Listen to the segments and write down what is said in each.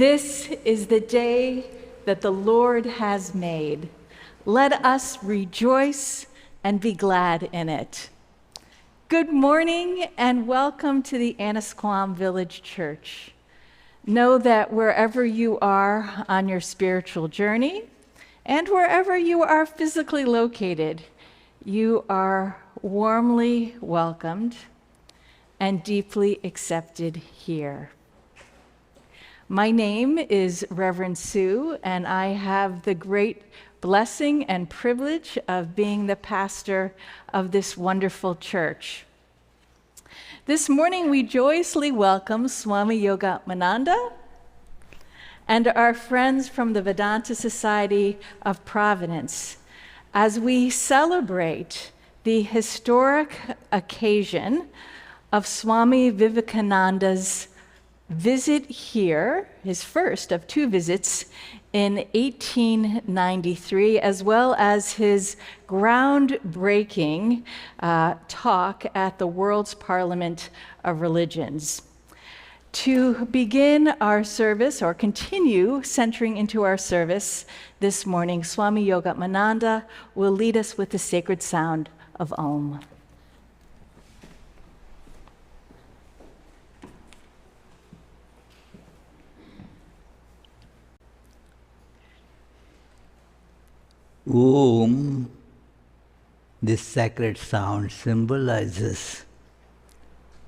This is the day that the Lord has made. Let us rejoice and be glad in it. Good morning and welcome to the Annisquam Village Church. Know that wherever you are on your spiritual journey and wherever you are physically located, you are warmly welcomed and deeply accepted here. My name is Reverend Sue, and I have the great blessing and privilege of being the pastor of this wonderful church. This morning, we joyously welcome Swami Yogatmananda and our friends from the Vedanta Society of Providence as we celebrate the historic occasion of Swami Vivekananda's visit here, his first of two visits in 1893, as well as his groundbreaking talk at the World's Parliament of Religions. To begin our service, or continue centering into our service this morning, Swami Yogatmananda will lead us with the sacred sound of Om. Om, this sacred sound symbolizes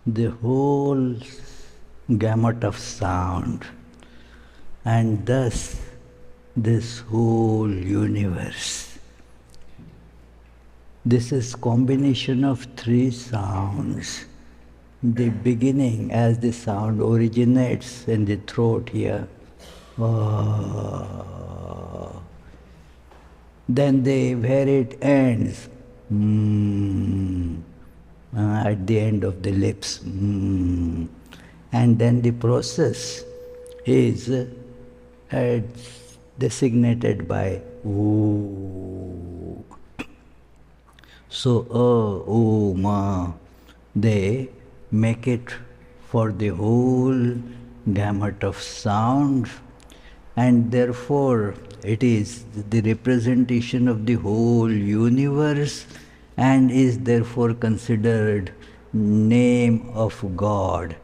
the whole gamut of sound, and thus this whole universe. This is combination of three sounds. The beginning, as the sound originates in the throat here, then where it ends, at the end of the lips, and then the process is designated by oo. So ma, they make it for the whole gamut of sound, and therefore it is the representation of the whole universe and is therefore considered name of God,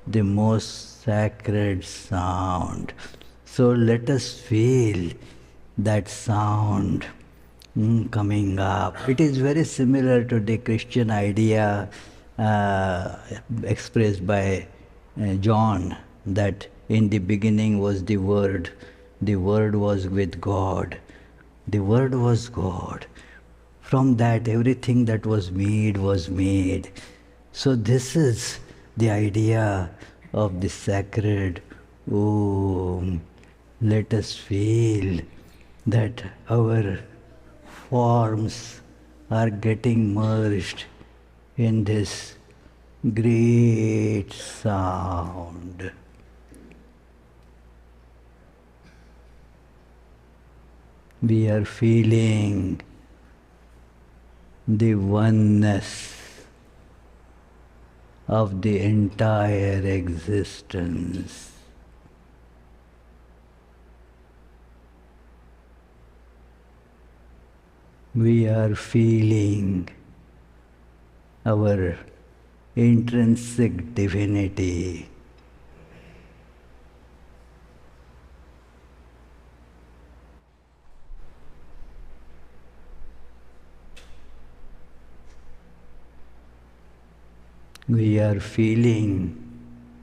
the most sacred sound. So let us feel that sound coming up. It is very similar to the Christian idea expressed by John, that in the beginning was the Word was with God, the Word was God. From that, everything that was made. So this is the idea of the sacred Om. Let us feel that our forms are getting merged in this great sound. We are feeling the oneness of the entire existence. We are feeling our intrinsic divinity. We are feeling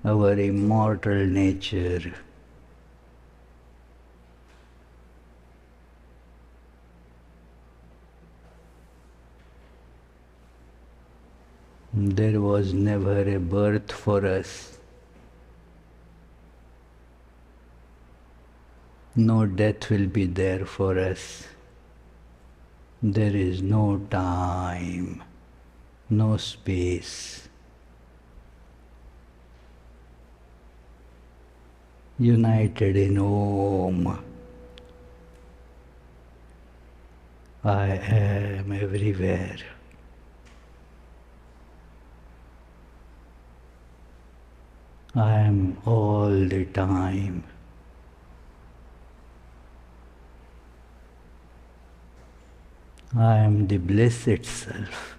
our immortal nature. There was never a birth for us. No death will be there for us. There is no time, no space. United in Om. I am everywhere. I am all the time. I am the bliss itself.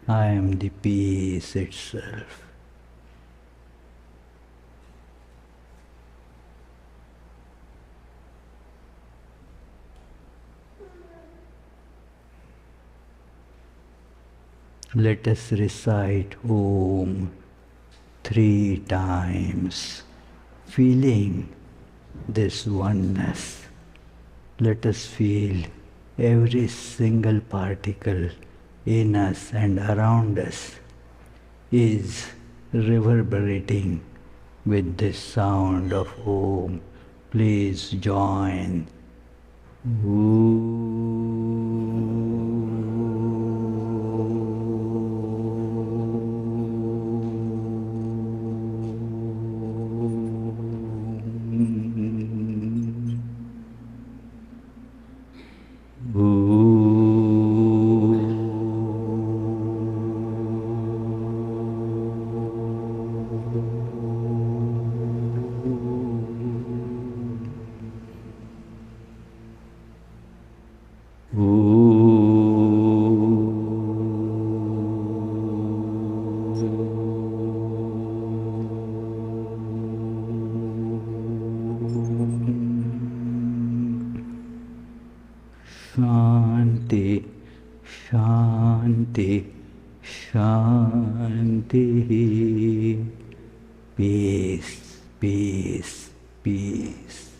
I am the peace itself. Let us recite Om 3 times, feeling this oneness. Let us feel every single particle in us and around us is reverberating with this sound of Om. Please join. Shanti, Shanti, Shanti. Peace, peace, peace.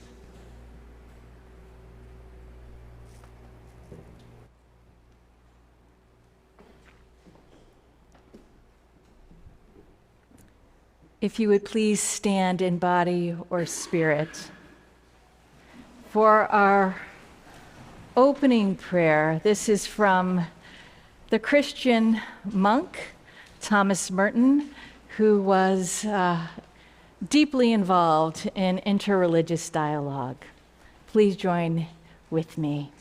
If you would please stand in body or spirit. For our opening prayer, this is from the Christian monk, Thomas Merton, who was deeply involved in interreligious dialogue. Please join with me.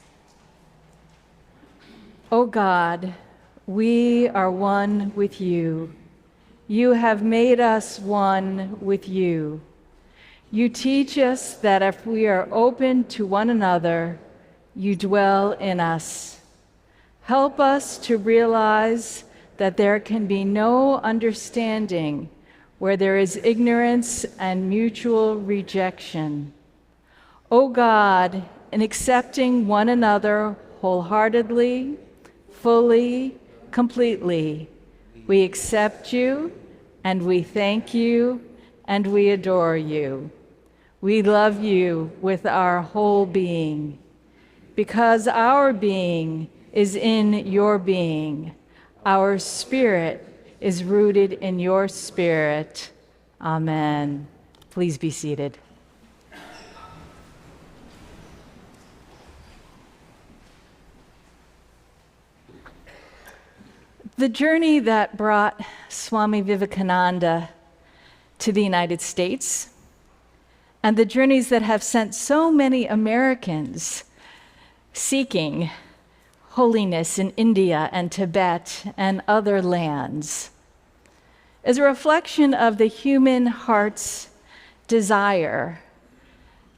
O God, we are one with you. You have made us one with you. You teach us that if we are open to one another, you dwell in us. Help us to realize that there can be no understanding where there is ignorance and mutual rejection. O God, in accepting one another wholeheartedly, fully, completely, we accept you and we thank you and we adore you. We love you with our whole being. Because our being is in your being, our spirit is rooted in your spirit. Amen. Please be seated. The journey that brought Swami Vivekananda to the United States, and the journeys that have sent so many Americans seeking holiness in India and Tibet and other lands, is a reflection of the human heart's desire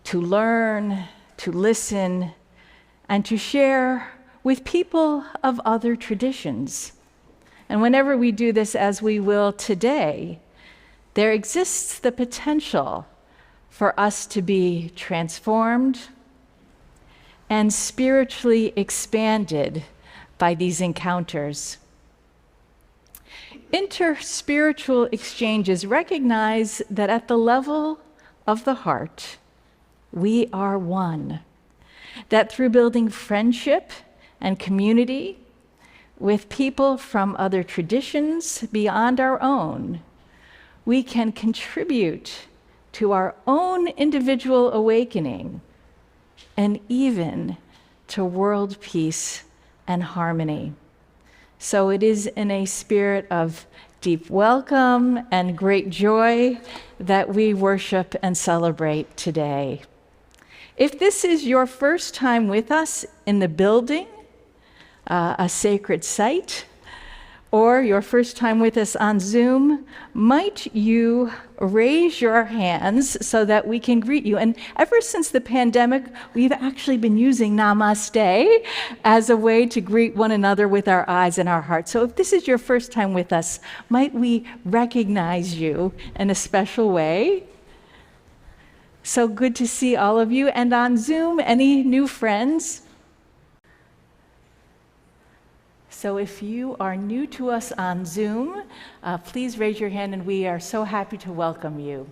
to learn, to listen, and to share with people of other traditions. And whenever we do this, as we will today, there exists the potential for us to be transformed and spiritually expanded by these encounters. Interspiritual exchanges recognize that at the level of the heart, we are one. That through building friendship and community with people from other traditions beyond our own, we can contribute to our own individual awakening and even to world peace and harmony. So it is in a spirit of deep welcome and great joy that we worship and celebrate today. If this is your first time with us in the building, a sacred site, or your first time with us on Zoom, might you raise your hands so that we can greet you? And ever since the pandemic, we've actually been using Namaste as a way to greet one another with our eyes and our hearts. So if this is your first time with us, might we recognize you in a special way? So good to see all of you. And on Zoom, any new friends? So if you are new to us on Zoom, please raise your hand, and we are so happy to welcome you.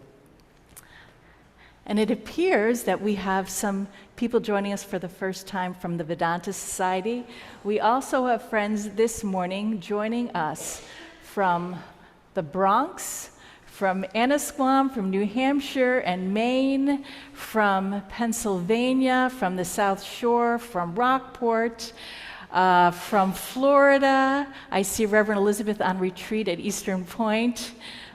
And it appears that we have some people joining us for the first time from the Vedanta Society. We also have friends this morning joining us from the Bronx, from Annisquam, from New Hampshire and Maine, from Pennsylvania, from the South Shore, from Rockport, from Florida. I see Reverend Elizabeth on retreat at Eastern Point.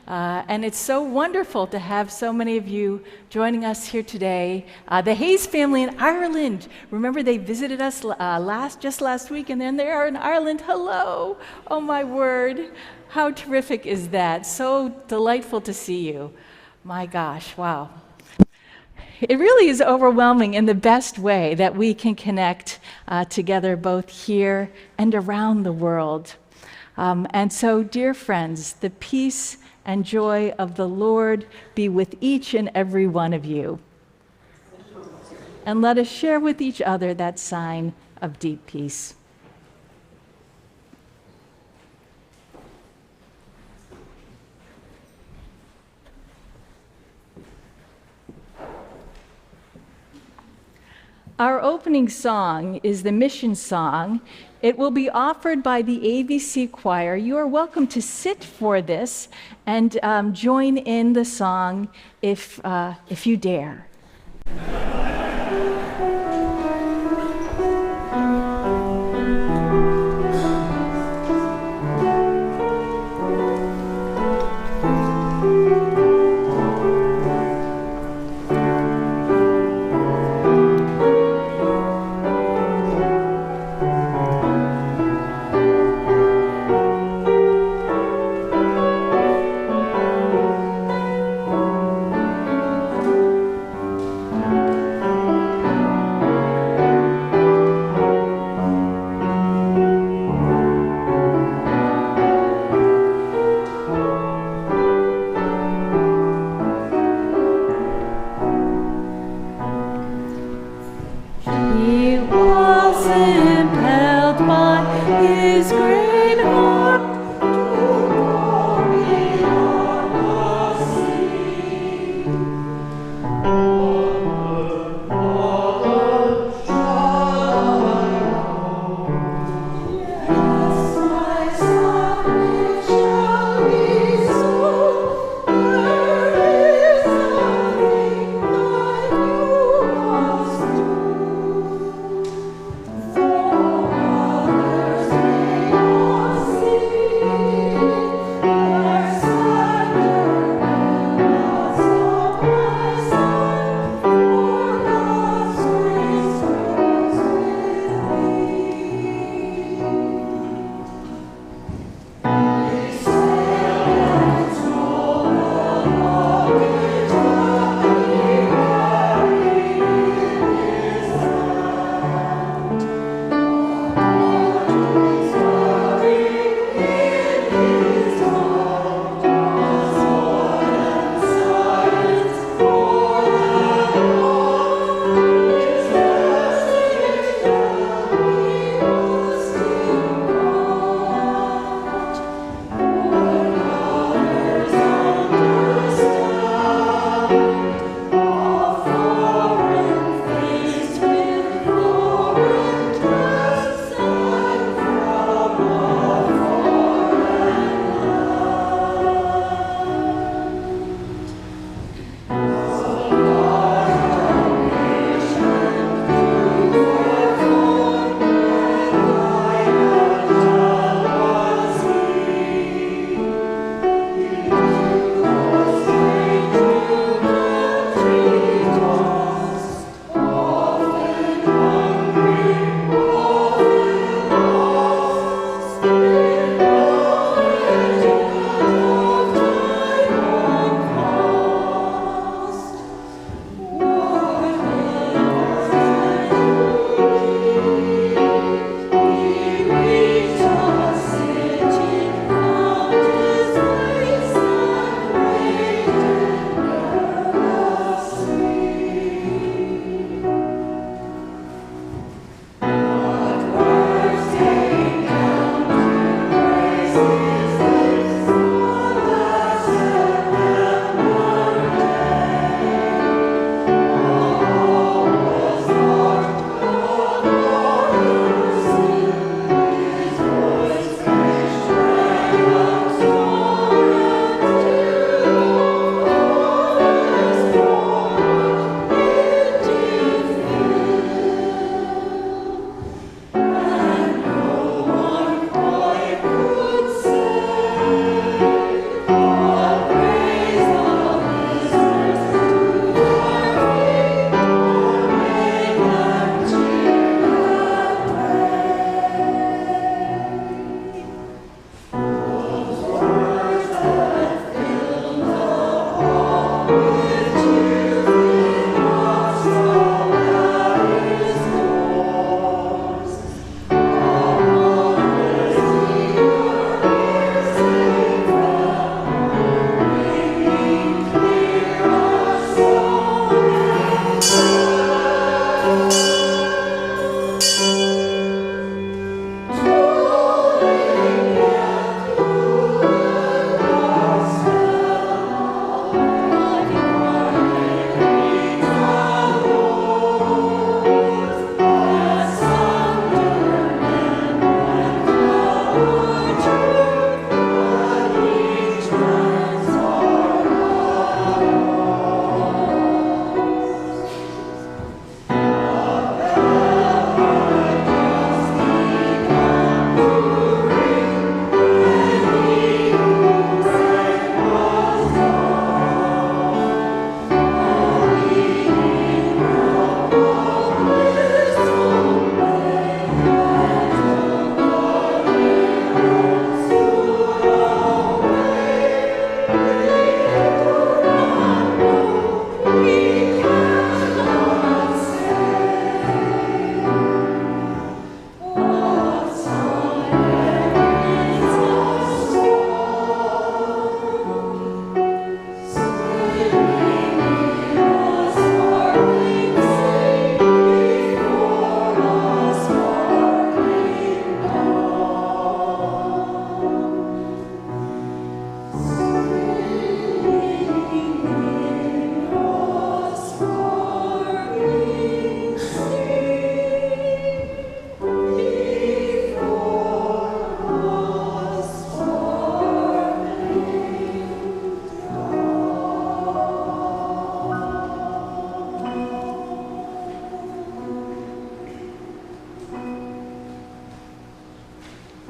And it's so wonderful to have so many of you joining us here today. The Hayes family in Ireland. Remember, they visited us just last week, and then they are in Ireland. Hello. Oh, my word. How terrific is that? So delightful to see you. My gosh, wow. It really is overwhelming in the best way that we can connect together both here and around the world. And so, dear friends, the peace and joy of the Lord be with each and every one of you. And let us share with each other that sign of deep peace. Our opening song is the mission song. It will be offered by the ABC choir. You are welcome to sit for this and join in the song if you dare.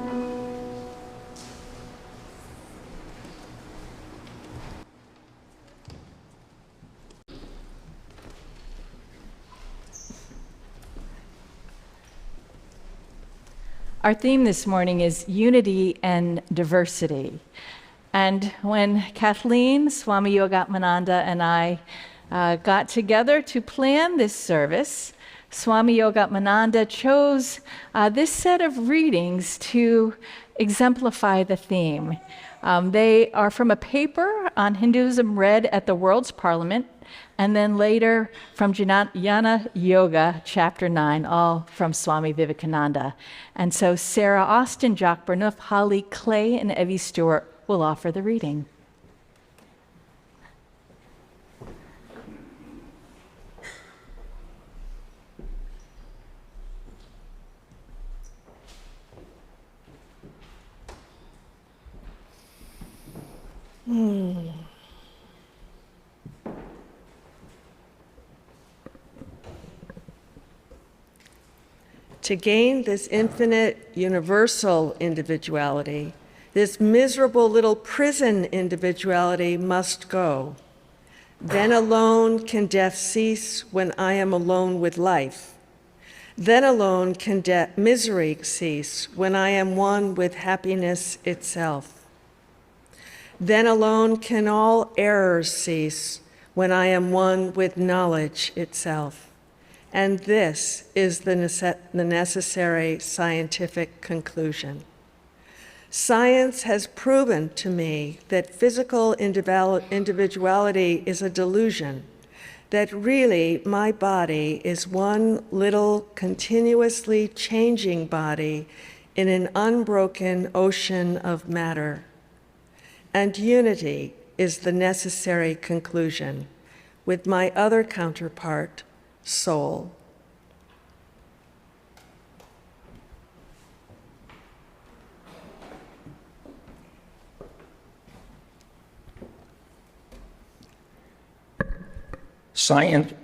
Our theme this morning is unity and diversity. And when Kathleen, Swami Yogatmananda, and I got together to plan this service, Swami Yogatmananda chose this set of readings to exemplify the theme. They are from a paper on Hinduism read at the World's Parliament, and then later from Jnana Yoga, Chapter 9, all from Swami Vivekananda. And so Saira, Austin, Jock, Bourneuf, Holly, Clay, and Evie Stewart will offer the reading. To gain this infinite, universal individuality, this miserable little prison individuality must go. Then alone can death cease when I am alone with life. Then alone can misery cease when I am one with happiness itself. Then alone can all errors cease when I am one with knowledge itself. And this is the necessary scientific conclusion. Science has proven to me that physical individuality is a delusion, that really my body is one little continuously changing body in an unbroken ocean of matter. And unity is the necessary conclusion with my other counterpart, soul. Science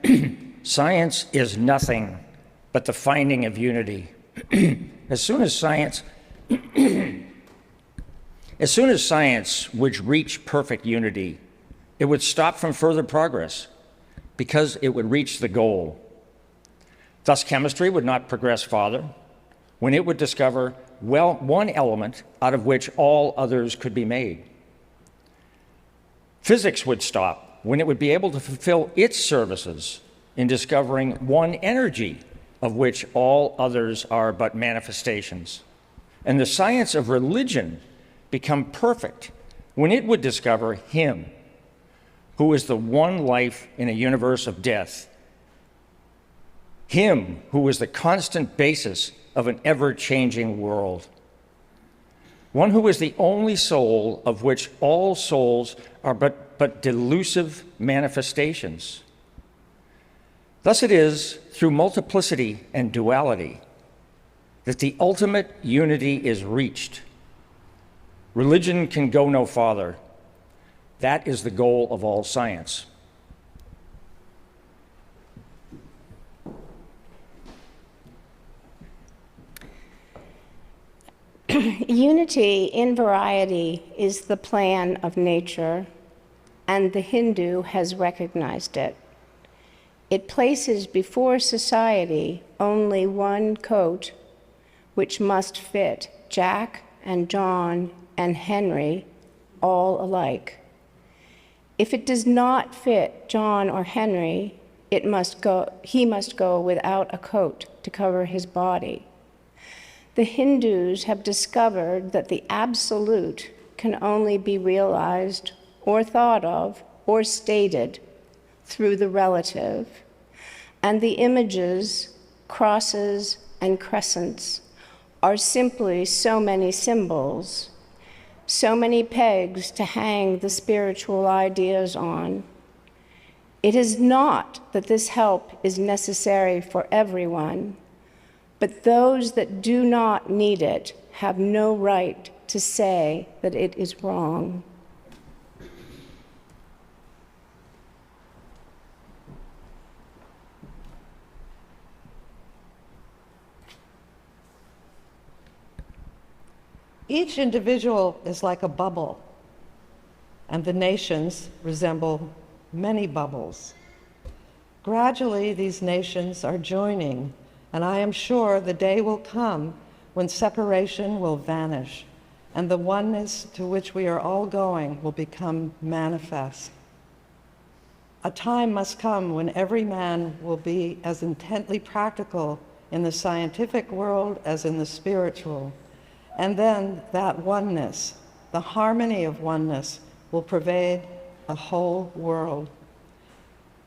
is nothing but the finding of unity. As soon as science would reach perfect unity, it would stop from further progress because it would reach the goal. Thus, chemistry would not progress farther when it would discover, well, one element out of which all others could be made. Physics would stop when it would be able to fulfill its services in discovering one energy of which all others are but manifestations. And the science of religion become perfect when it would discover Him, who is the one life in a universe of death. Him who is the constant basis of an ever-changing world. One who is the only soul of which all souls are but delusive manifestations. Thus it is through multiplicity and duality that the ultimate unity is reached. Religion can go no farther. That is the goal of all science. Unity in variety is the plan of nature, and the Hindu has recognized it. It places before society only one coat, which must fit Jack and John and Henry all alike. If it does not fit John or Henry, he must go without a coat to cover his body. The Hindus have discovered that the absolute can only be realized or thought of or stated through the relative, and the images, crosses, and crescents are simply so many symbols, so many pegs to hang the spiritual ideas on. It is not that this help is necessary for everyone, but those that do not need it have no right to say that it is wrong. Each individual is like a bubble, and the nations resemble many bubbles. Gradually, these nations are joining, and I am sure the day will come when separation will vanish, and the oneness to which we are all going will become manifest. A time must come when every man will be as intently practical in the scientific world as in the spiritual, and then that oneness, the harmony of oneness, will pervade the whole world.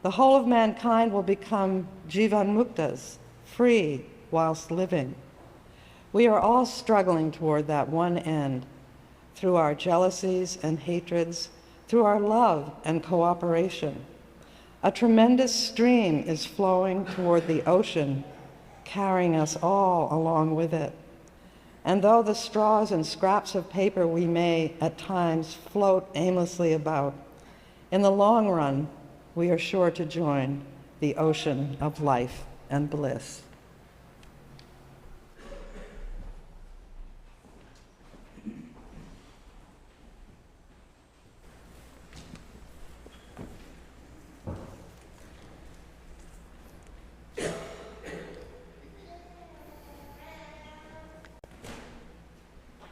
The whole of mankind will become jivan muktas, free whilst living. We are all struggling toward that one end, through our jealousies and hatreds, through our love and cooperation. A tremendous stream is flowing toward the ocean, carrying us all along with it. And though the straws and scraps of paper we may at times float aimlessly about, in the long run, we are sure to join the ocean of life and bliss.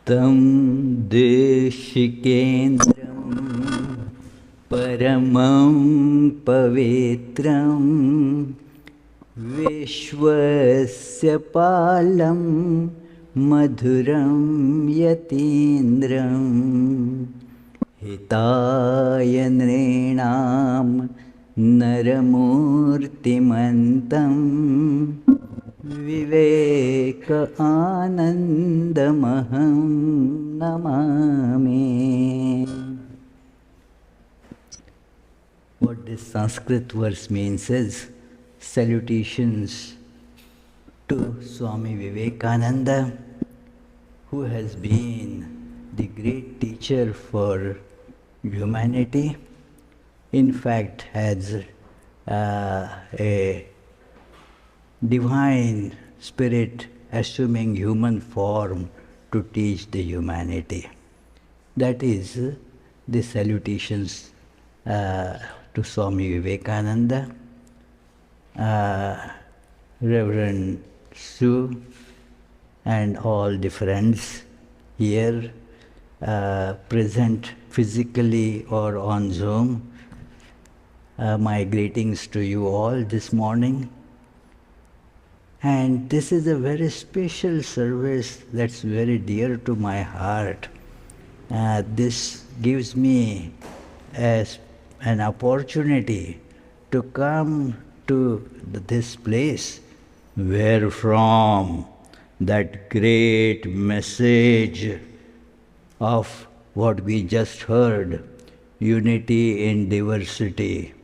तं देशिकेन्द्रं परमं पवित्रं विश्वस्य पालं मधुरं यतीन्द्रं हिताय नृणां नरमूर्तिमन्तं विवेक आनन्दमहं Namami. What this Sanskrit verse means is salutations to Swami Vivekananda, who has been the great teacher for humanity. In fact, has a divine spirit assuming human form to teach the humanity. That is the salutations to Swami Vivekananda, Reverend Sue, and all the friends here present physically or on Zoom. My greetings to you all this morning. And this is a very special service that's very dear to my heart. This gives me an opportunity to come to this place where from that great message of what we just heard, unity in diversity,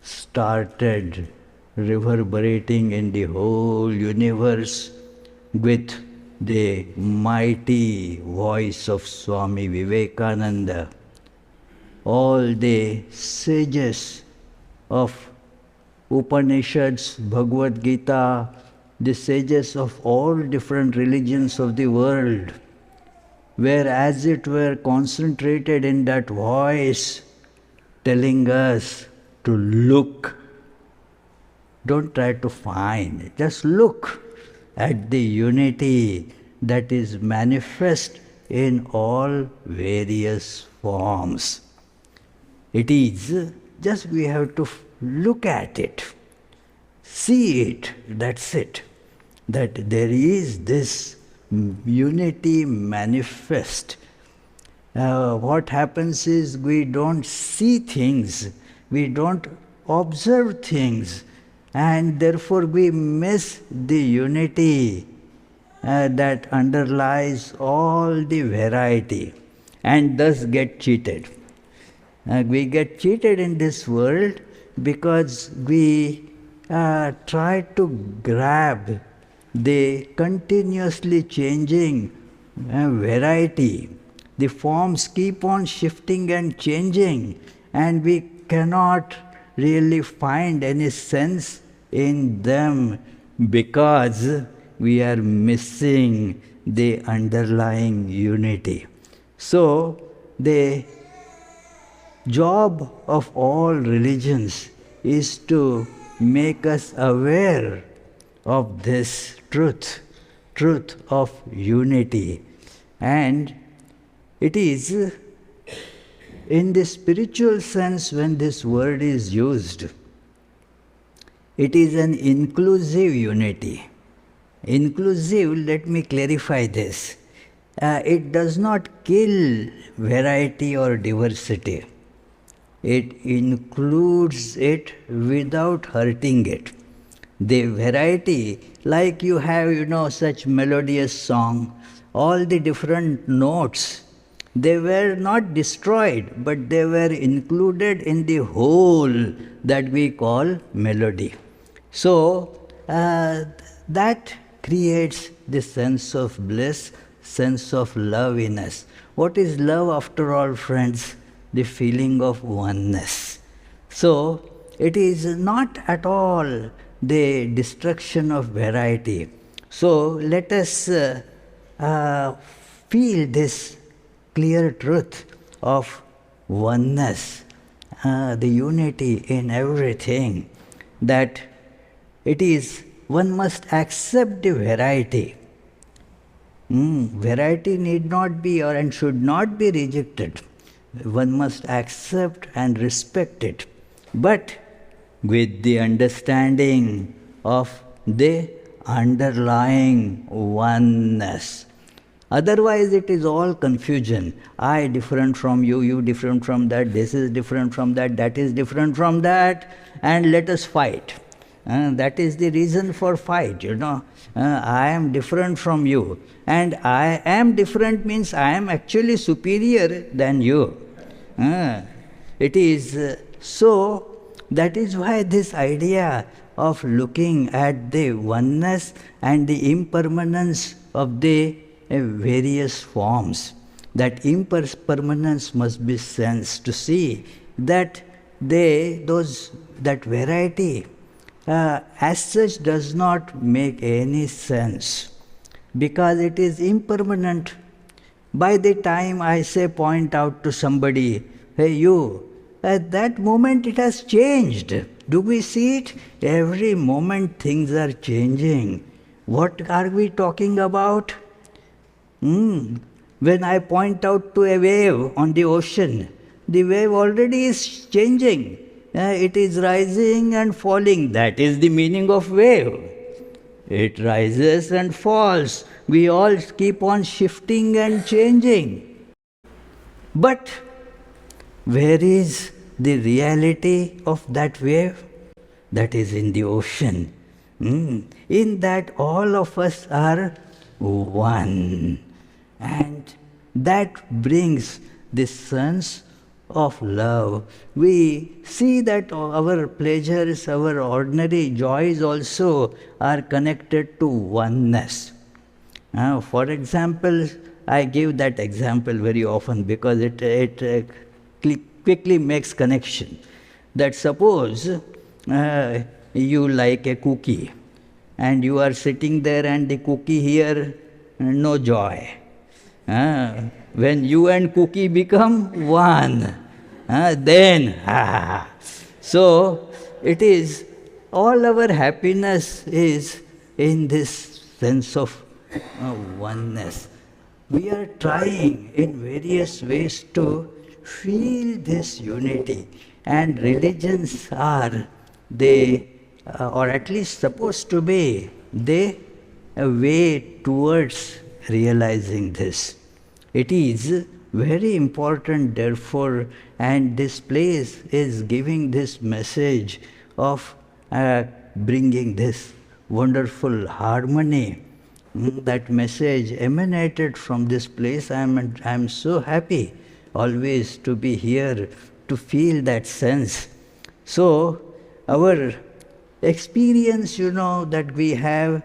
started reverberating in the whole universe with the mighty voice of Swami Vivekananda. All the sages of Upanishads, Bhagavad Gita, the sages of all different religions of the world were as it were concentrated in that voice, telling us to look. Don't try to find, just look at the unity that is manifest in all various forms. It is just we have to look at it, see it, that's it. That there is this unity manifest. What happens is we don't see things, we don't observe things, and therefore we miss the unity that underlies all the variety, and thus get cheated. We get cheated in this world because we try to grab the continuously changing variety. The forms keep on shifting and changing, and we cannot really find any sense in them because we are missing the underlying unity. So, the job of all religions is to make us aware of this truth of unity. And it is in the spiritual sense when this word is used, it is an inclusive unity. Inclusive, let me clarify this. It does not kill variety or diversity. It includes it without hurting it. The variety, like you have, such melodious song, all the different notes, they were not destroyed, but they were included in the whole that we call melody. So, that creates the sense of bliss, sense of love in us. What is love after all, friends? The feeling of oneness. So, it is not at all the destruction of variety. So, let us feel this clear truth of oneness, the unity in everything, that it is, one must accept the variety. Variety need not be and should not be rejected. One must accept and respect it, but with the understanding of the underlying oneness. Otherwise, it is all confusion. I different from you, you different from that, this is different from that is different from that, and let us fight. That is the reason for fight, I am different from you. And I am different means I am actually superior than you. It is so, that is why this idea of looking at the oneness and the impermanence of the various forms, that impermanence must be sensed, to see that that variety as such does not make any sense, because it is impermanent. By the time I point out to somebody, hey you, at that moment it has changed. Do we see it? Every moment things are changing. What are we talking about? When I point out to a wave on the ocean, the wave already is changing. It is rising and falling. That is the meaning of wave. It rises and falls. We all keep on shifting and changing. But where is the reality of that wave? That is in the ocean. In that all of us are one. And that brings this sense of love. We see that our pleasures, our ordinary joys also are connected to oneness. For example, I give that example very often because it quickly makes connection. That suppose you like a cookie and you are sitting there and the cookie here, no joy. When you and cookie become one, then, so it is, all our happiness is in this sense of oneness. We are trying in various ways to feel this unity, and religions are or at least supposed to be, the way towards realizing this. It is very important, therefore, and this place is giving this message of bringing this wonderful harmony. That message emanated from this place. I am so happy always to be here, to feel that sense. So, our experience, that we have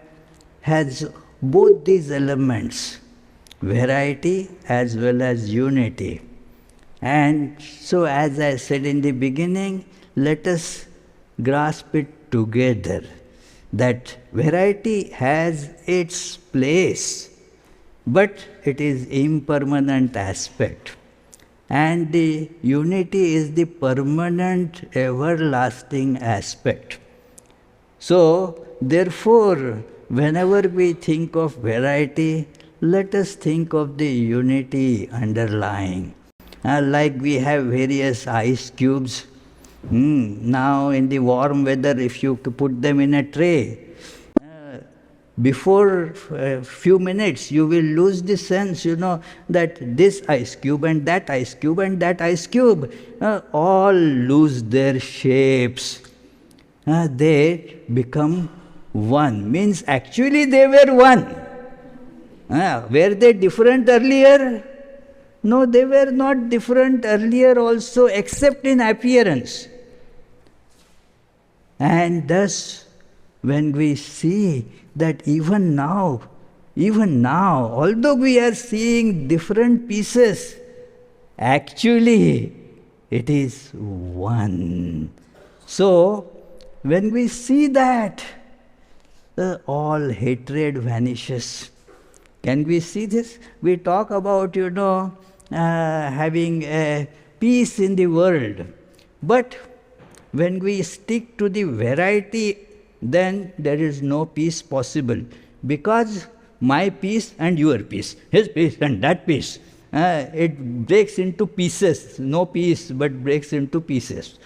has both these elements, variety as well as unity. And so, as I said in the beginning, let us grasp it together, that variety has its place but it is impermanent aspect. And the unity is the permanent, everlasting aspect. So, therefore, whenever we think of variety, let us think of the unity underlying. Like we have various ice cubes. Now, in the warm weather, if you put them in a tray, before a few minutes, you will lose the sense, that this ice cube and that ice cube and that ice cube all lose their shapes. They become one. Means actually they were one. Were they different earlier? No, they were not different earlier also, except in appearance. And thus, when we see that even now, although we are seeing different pieces, actually it is one. So, when we see that, all hatred vanishes. Can we see this? We talk about, having a peace in the world. But when we stick to the variety, then there is no peace possible. Because my peace and your peace, his peace and that peace, it breaks into pieces. No peace, but breaks into pieces.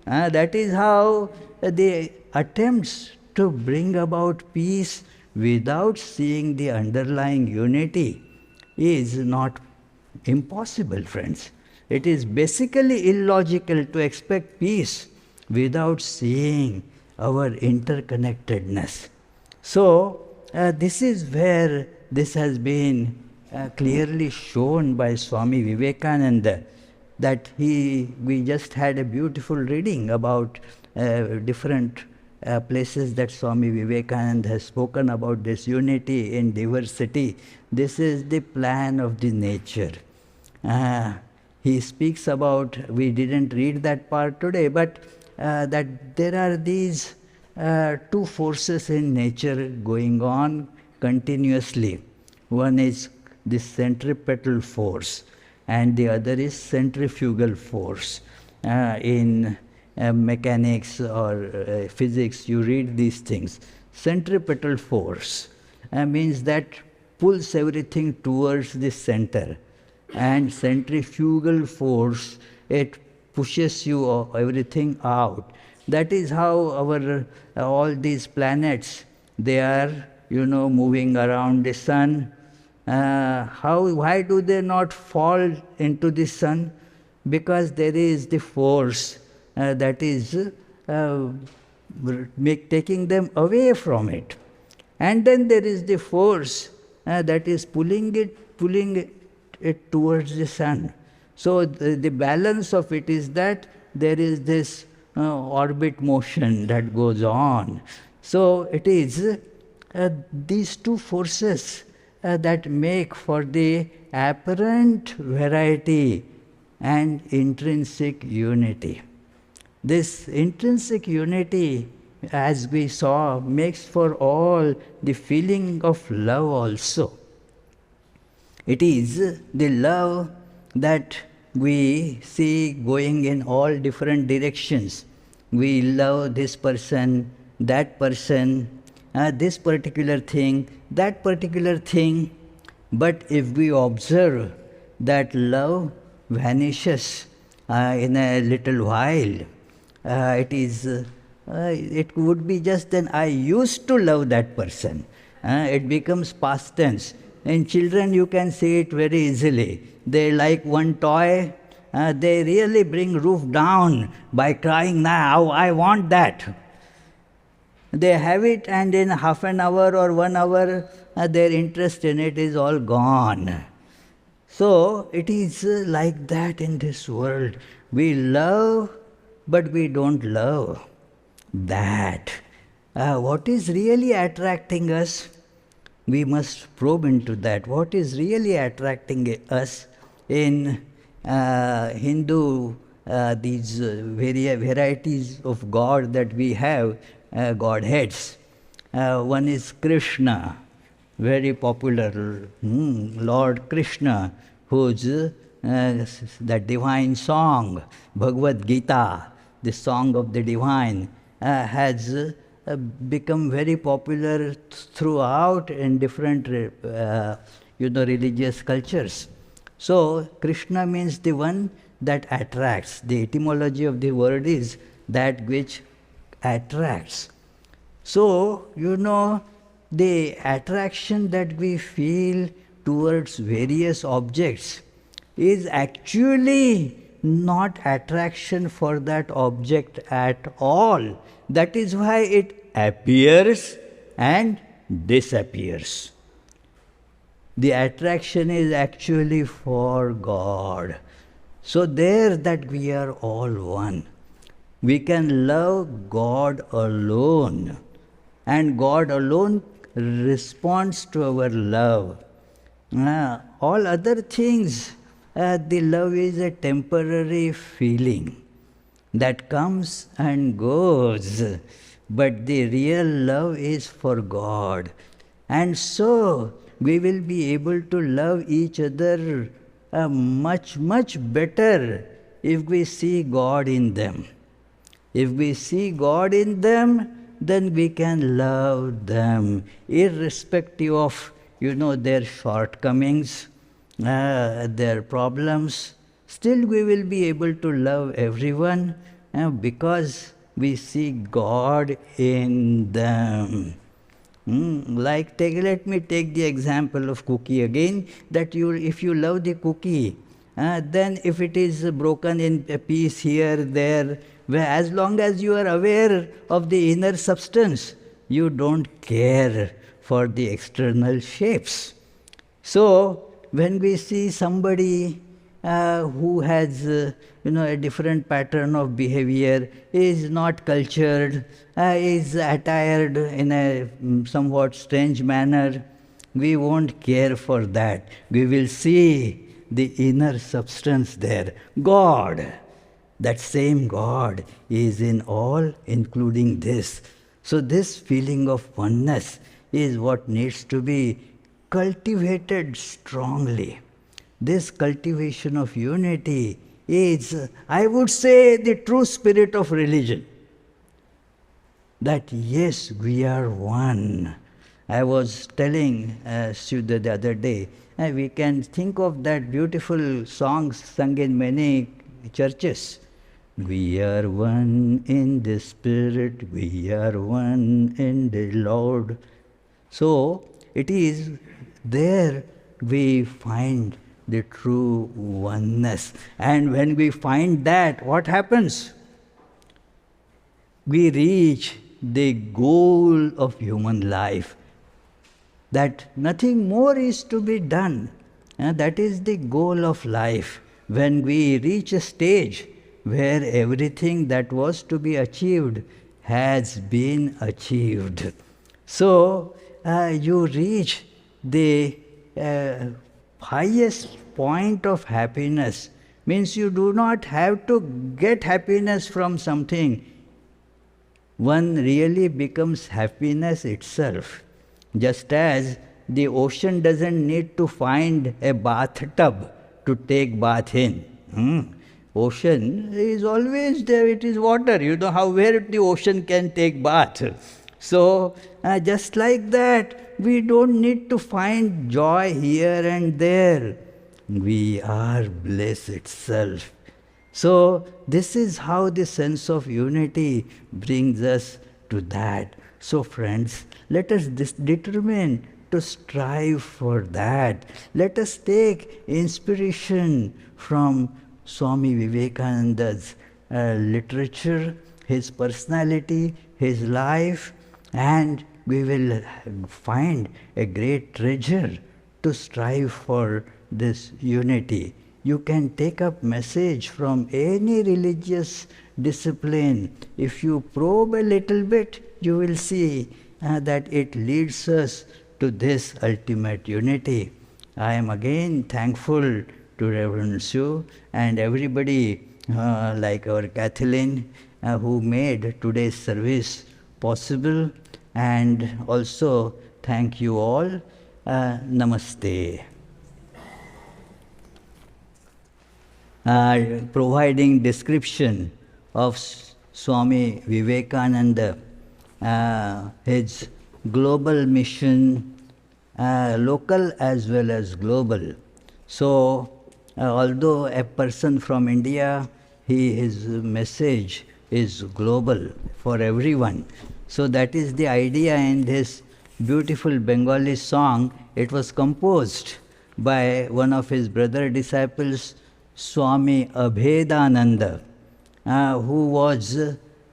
That is how the attempts to bring about peace without seeing the underlying unity is not impossible, friends. It is basically illogical to expect peace without seeing our interconnectedness. So, this is where this has been clearly shown by Swami Vivekananda, that we just had a beautiful reading about different places that Swami Vivekananda has spoken about this unity in diversity. This is the plan of the nature. He speaks about, we didn't read that part today, but that there are these two forces in nature going on continuously. One is the centripetal force, and the other is centrifugal force. In mechanics or physics, you read these things. Centripetal force means that pulls everything towards the center, and centrifugal force, it pushes you everything out. That is how our all these planets, they are moving around the sun. Why do they not fall into the sun? Because there is the force that is taking them away from it. And then there is the force that is pulling it towards the sun. So the balance of it is that there is this orbit motion that goes on. So it is these two forces that make for the apparent variety and intrinsic unity. This intrinsic unity, as we saw, makes for all the feeling of love also. It is the love that we see going in all different directions. We love this person, that person, this particular thing, that particular thing. But if we observe that love vanishes in a little while, it would be just an I used to love that person. It becomes past tense. In children, you can see it very easily. They like one toy, they really bring roof down by crying, now I want that. They have it, and in half an hour or 1 hour, their interest in it is all gone. So it is like that in this world. We love, but we don't love that. What is really attracting us? We must probe into that. What is really attracting us in Hindu, these varieties of God that we have, Godheads. One is Krishna, very popular Lord Krishna, whose that divine song, Bhagavad Gita, the song of the divine, has become very popular throughout in different religious cultures. So Krishna means the one that attracts. The etymology of the word is that which attracts. So, the attraction that we feel towards various objects is actually not attraction for that object at all. That is why it appears and disappears. The attraction is actually for God. So there that we are all one. We can love God alone, and God alone responds to our love. All other things, the love is a temporary feeling that comes and goes, but the real love is for God. And so we will be able to love each other much, much better if we see God in them. If we see God in them, then we can love them, irrespective of, their shortcomings, their problems. Still we will be able to love everyone because we see God in them. Let me take the example of cookie again, that if you love the cookie, then if it is broken in a piece here, there, where as long as you are aware of the inner substance, you don't care for the external shapes. So when we see somebody who has a different pattern of behavior, is not cultured, is attired in a somewhat strange manner, we won't care for that. We will see the inner substance there. God, that same God is in all, including this. So this feeling of oneness is what needs to be cultivated strongly. This cultivation of unity is, I would say, the true spirit of religion. That yes, we are one. I was telling Sudha the other day, we can think of that beautiful song sung in many churches. We are one in the Spirit, we are one in the Lord. So it is there we find the true oneness. And when we find that, what happens? We reach the goal of human life. That nothing more is to be done. That is the goal of life. When we reach a stage where everything that was to be achieved has been achieved. So you reach the highest point of happiness. Means you do not have to get happiness from something. One really becomes happiness itself. Just as the ocean doesn't need to find a bathtub to take bath in. Ocean is always there, it is water. You know how where the ocean can take bath. So just like that, we don't need to find joy here and there. We are bliss itself. So this is how the sense of unity brings us to that. So friends, let us determine to strive for that. Let us take inspiration from Swami Vivekananda's literature, his personality, his life, and we will find a great treasure to strive for this unity. You can take up message from any religious discipline. If you probe a little bit, you will see that it leads us to this ultimate unity. I am again thankful to Reverend Sue and everybody like our Kathleen who made today's service possible, and also thank you all. Namaste. Providing description of Swami Vivekananda, his global mission, local as well as global. So, although a person from India, his message is global for everyone. So that is the idea in this beautiful Bengali song. It was composed by one of his brother disciples, Swami Abhedananda, who was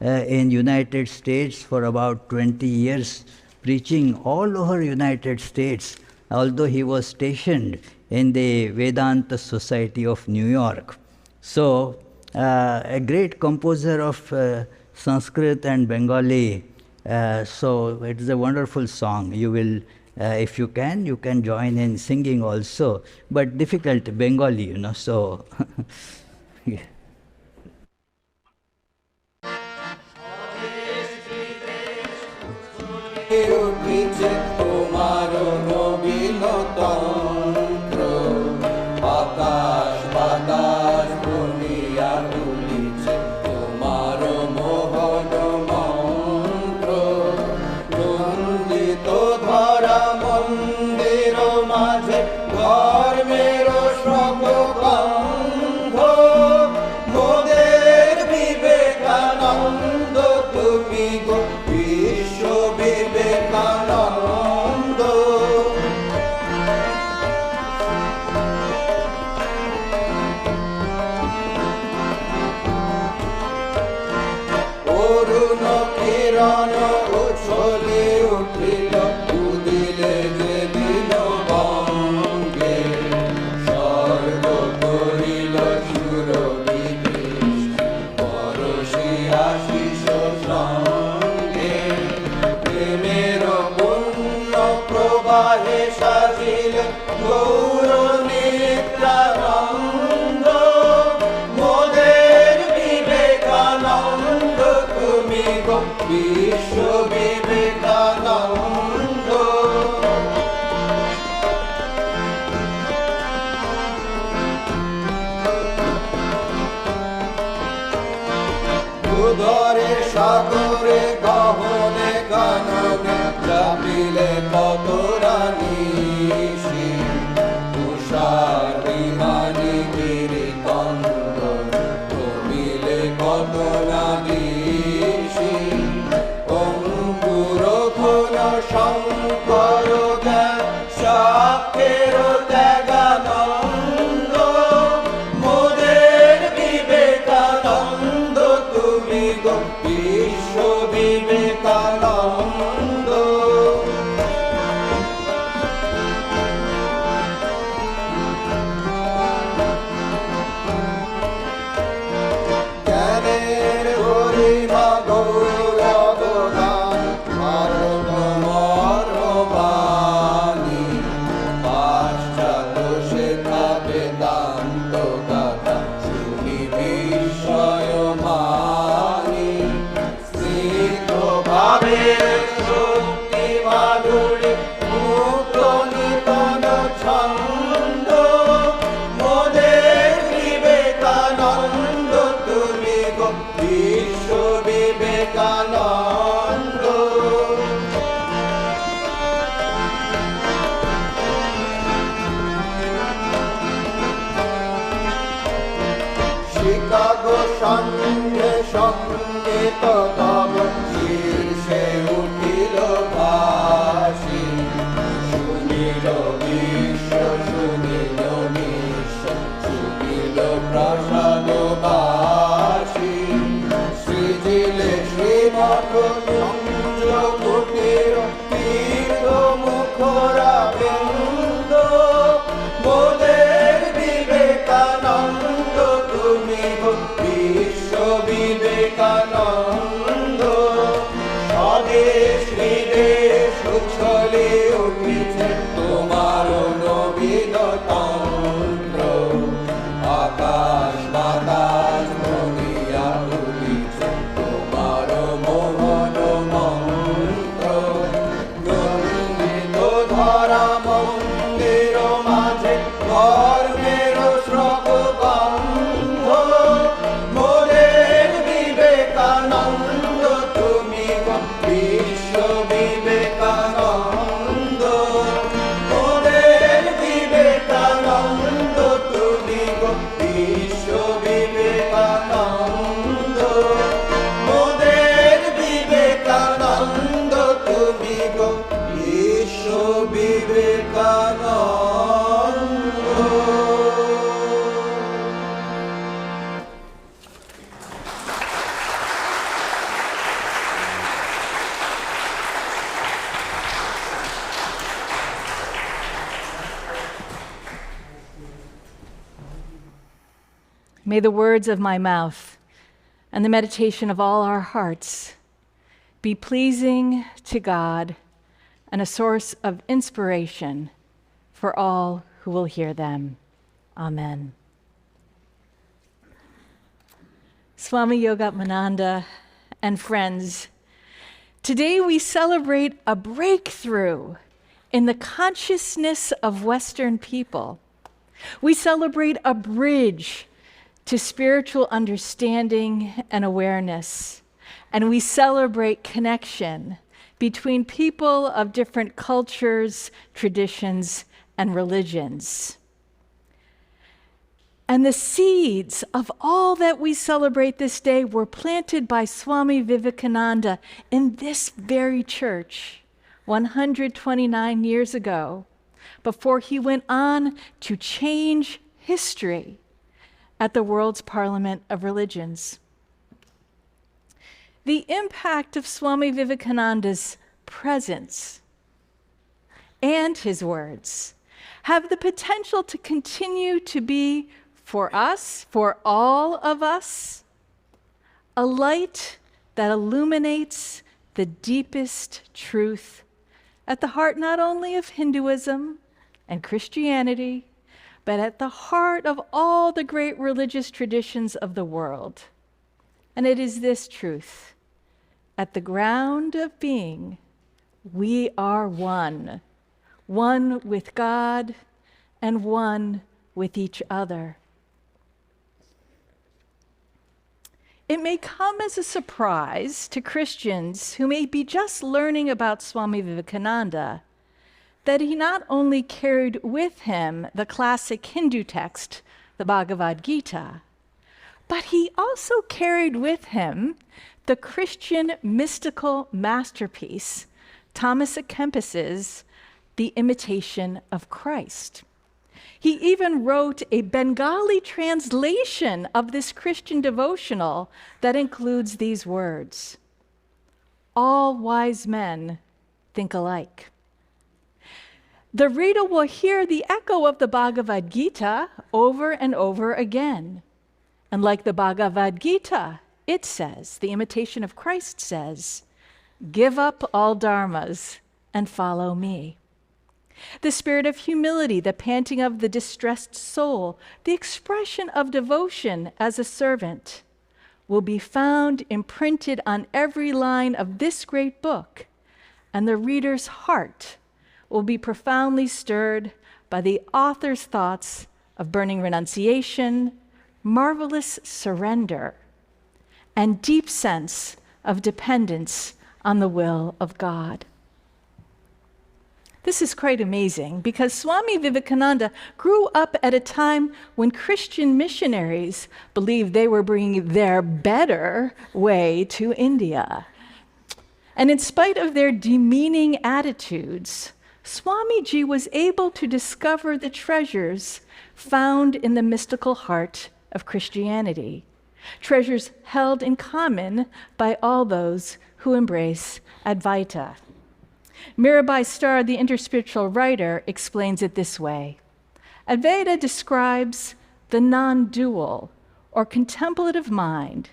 in United States for about 20 years, preaching all over United States, although he was stationed in the Vedanta Society of New York. So, a great composer of Sanskrit and Bengali. So it is a wonderful song. You will, if you can join in singing also, but difficult Bengali, you know, so. Yeah. Dhara may the words of my mouth and the meditation of all our hearts be pleasing to God and a source of inspiration for all who will hear them. Amen. Swami Yogatmananda and friends, today we celebrate a breakthrough in the consciousness of Western people. We celebrate a bridge to spiritual understanding and awareness, and we celebrate connection between people of different cultures, traditions, and religions. And the seeds of all that we celebrate this day were planted by Swami Vivekananda in this very church 129 years ago, before he went on to change history at the World's Parliament of Religions. The impact of Swami Vivekananda's presence and his words have the potential to continue to be, for us, for all of us, a light that illuminates the deepest truth at the heart not only of Hinduism and Christianity, but at the heart of all the great religious traditions of the world. And it is this truth: at the ground of being, we are one, one with God and one with each other. It may come as a surprise to Christians who may be just learning about Swami Vivekananda that he not only carried with him the classic Hindu text, the Bhagavad Gita, but he also carried with him the Christian mystical masterpiece, Thomas à Kempis's The Imitation of Christ. He even wrote a Bengali translation of this Christian devotional that includes these words: "All wise men think alike." The reader will hear the echo of the Bhagavad Gita over and over again. And like the Bhagavad Gita, it says, the Imitation of Christ says, "Give up all dharmas and follow me." The spirit of humility, the panting of the distressed soul, the expression of devotion as a servant will be found imprinted on every line of this great book, and the reader's heart will be profoundly stirred by the author's thoughts of burning renunciation, marvelous surrender, and deep sense of dependence on the will of God. This is quite amazing because Swami Vivekananda grew up at a time when Christian missionaries believed they were bringing their better way to India. And in spite of their demeaning attitudes, Swamiji was able to discover the treasures found in the mystical heart of Christianity, treasures held in common by all those who embrace Advaita. Mirabai Starr, the interspiritual writer, explains it this way: Advaita describes the non-dual or contemplative mind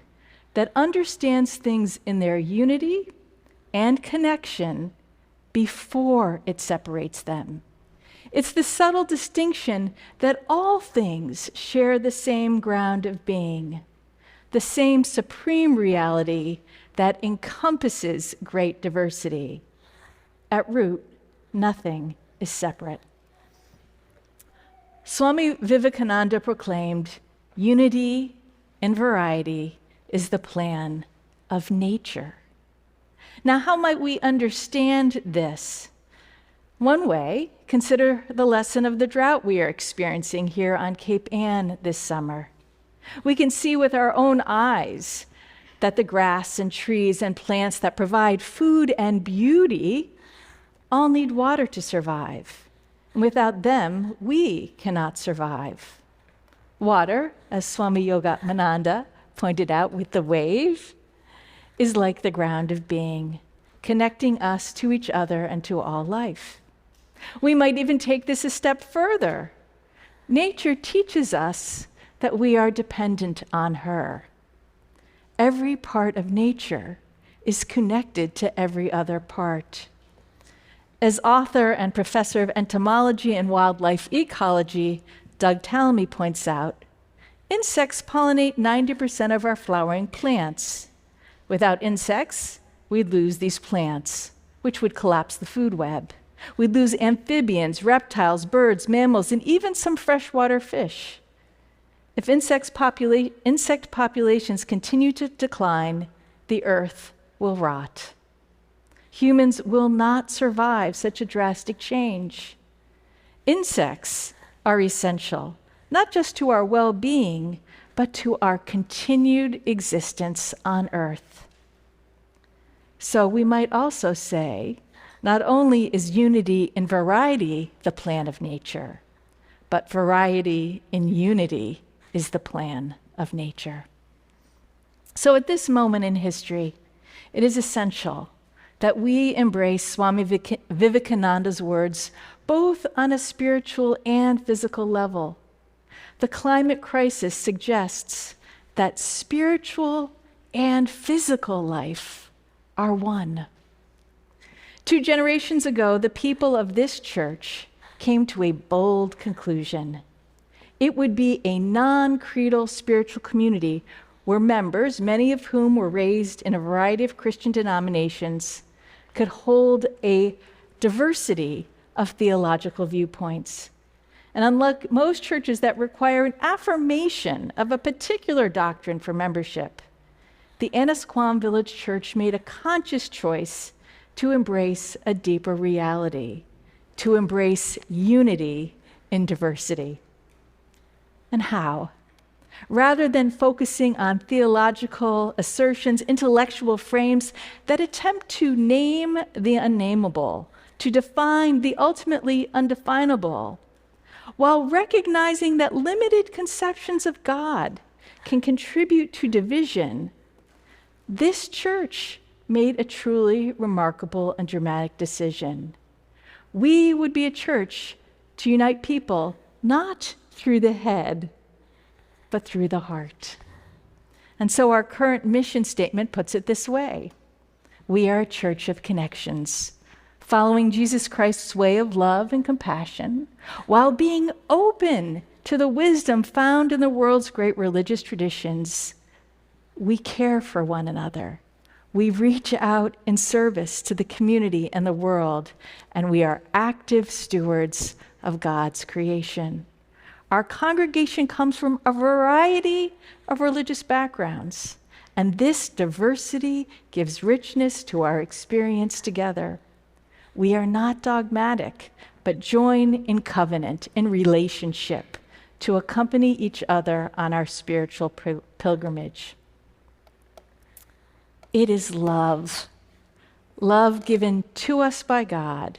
that understands things in their unity and connection before it separates them. It's the subtle distinction that all things share the same ground of being, the same supreme reality that encompasses great diversity. At root, nothing is separate. Swami Vivekananda proclaimed, "Unity in variety is the plan of nature." Now, how might we understand this? One way, consider the lesson of the drought we are experiencing here on Cape Ann this summer. We can see with our own eyes that the grass and trees and plants that provide food and beauty all need water to survive. And without them, we cannot survive. Water, as Swami Yogatmananda pointed out with the wave, is like the ground of being, connecting us to each other and to all life. We might even take this a step further. Nature teaches us that we are dependent on her. Every part of nature is connected to every other part. As author and professor of entomology and wildlife ecology, Doug Tallamy points out, insects pollinate 90% of our flowering plants. Without insects, we'd lose these plants, which would collapse the food web. We'd lose amphibians, reptiles, birds, mammals, and even some freshwater fish. If insect populations continue to decline, the earth will rot. Humans will not survive such a drastic change. Insects are essential, not just to our well-being, but to our continued existence on earth. So we might also say, not only is unity in variety the plan of nature, but variety in unity is the plan of nature. So at this moment in history, it is essential that we embrace Swami Vivekananda's words, both on a spiritual and physical level. The climate crisis suggests that spiritual and physical life are one. 2 generations ago, the people of this church came to a bold conclusion. It would be a non-creedal spiritual community where members, many of whom were raised in a variety of Christian denominations, could hold a diversity of theological viewpoints. And unlike most churches that require an affirmation of a particular doctrine for membership, the Annisquam Village Church made a conscious choice to embrace a deeper reality, to embrace unity in diversity. And how? Rather than focusing on theological assertions, intellectual frames that attempt to name the unnameable, to define the ultimately undefinable, while recognizing that limited conceptions of God can contribute to division, this church made a truly remarkable and dramatic decision. We would be a church to unite people, not through the head, but through the heart. And so our current mission statement puts it this way: we are a church of connections, following Jesus Christ's way of love and compassion, while being open to the wisdom found in the world's great religious traditions. We care for one another. We reach out in service to the community and the world, and we are active stewards of God's creation. Our congregation comes from a variety of religious backgrounds, and this diversity gives richness to our experience together. We are not dogmatic, but join in covenant, in relationship, to accompany each other on our spiritual pilgrimage. It is love given to us by God,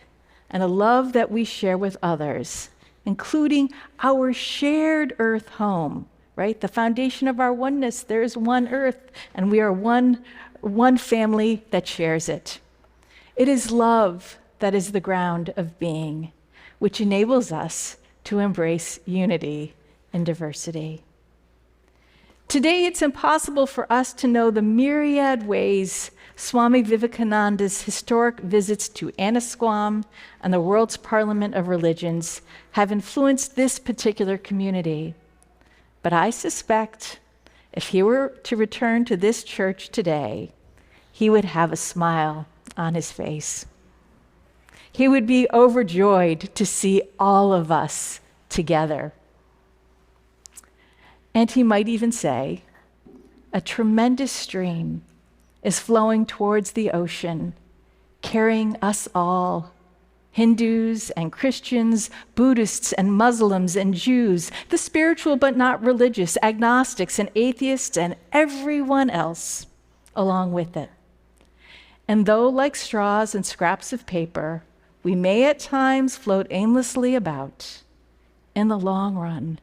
and a love that we share with others, including our shared earth home, right? The foundation of our oneness, there is one earth, and we are one family that shares it. It is love that is the ground of being, which enables us to embrace unity in diversity. Today, it's impossible for us to know the myriad ways Swami Vivekananda's historic visits to Annisquam and the world's parliament of religions have influenced this particular community. But I suspect if he were to return to this church today, he would have a smile on his face. He would be overjoyed to see all of us together. And he might even say, a tremendous stream is flowing towards the ocean, carrying us all, Hindus and Christians, Buddhists and Muslims and Jews, the spiritual but not religious, agnostics and atheists, and everyone else along with it. And though like straws and scraps of paper, we may at times float aimlessly about, in the long run,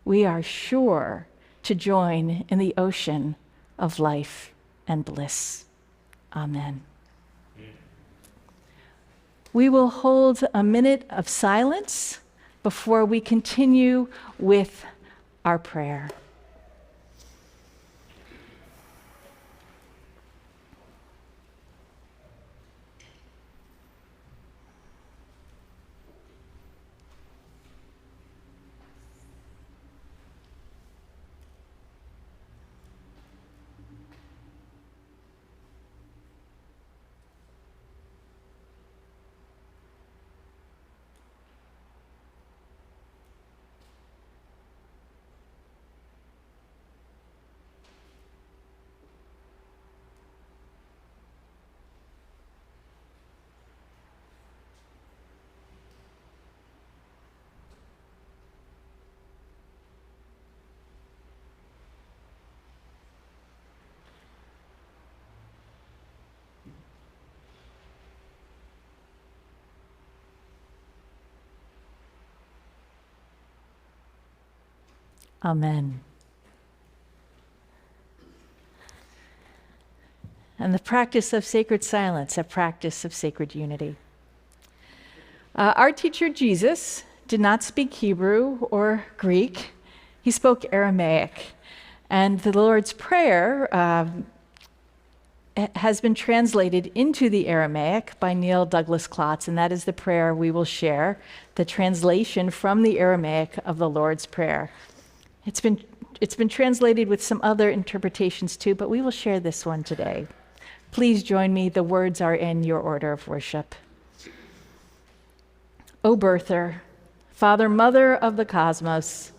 we are sure to join in the ocean of life and bliss. Amen. We will hold a minute of silence before we continue with our prayer. Amen. And the practice of sacred silence, a practice of sacred unity. Our teacher Jesus did not speak Hebrew or Greek. He spoke Aramaic. And the Lord's Prayer has been translated into the Aramaic by Neil Douglas Klotz, and that is the prayer we will share, the translation from the Aramaic of the Lord's Prayer. It's been translated with some other interpretations too, but we will share this one today. Please join me. The words are in your order of worship. O birther, Father, Mother of the cosmos,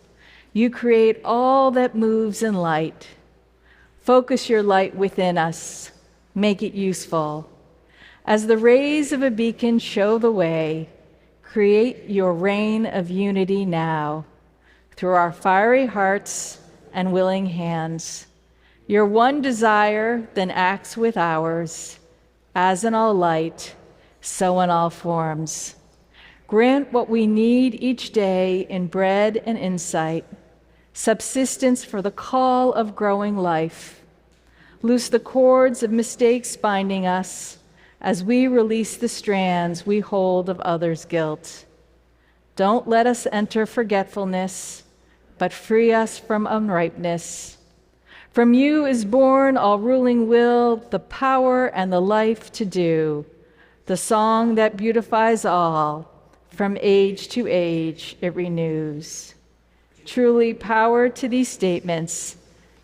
you create all that moves in light. Focus your light within us. Make it useful. As the rays of a beacon show the way, create your reign of unity now. Through our fiery hearts and willing hands, your one desire then acts with ours, as in all light, so in all forms. Grant what we need each day in bread and insight, subsistence for the call of growing life. Loose the cords of mistakes binding us, as we release the strands we hold of others' guilt. Don't let us enter forgetfulness, but free us from unripeness. From you is born all ruling will, the power and the life to do, the song that beautifies all, from age to age it renews. Truly, power to these statements,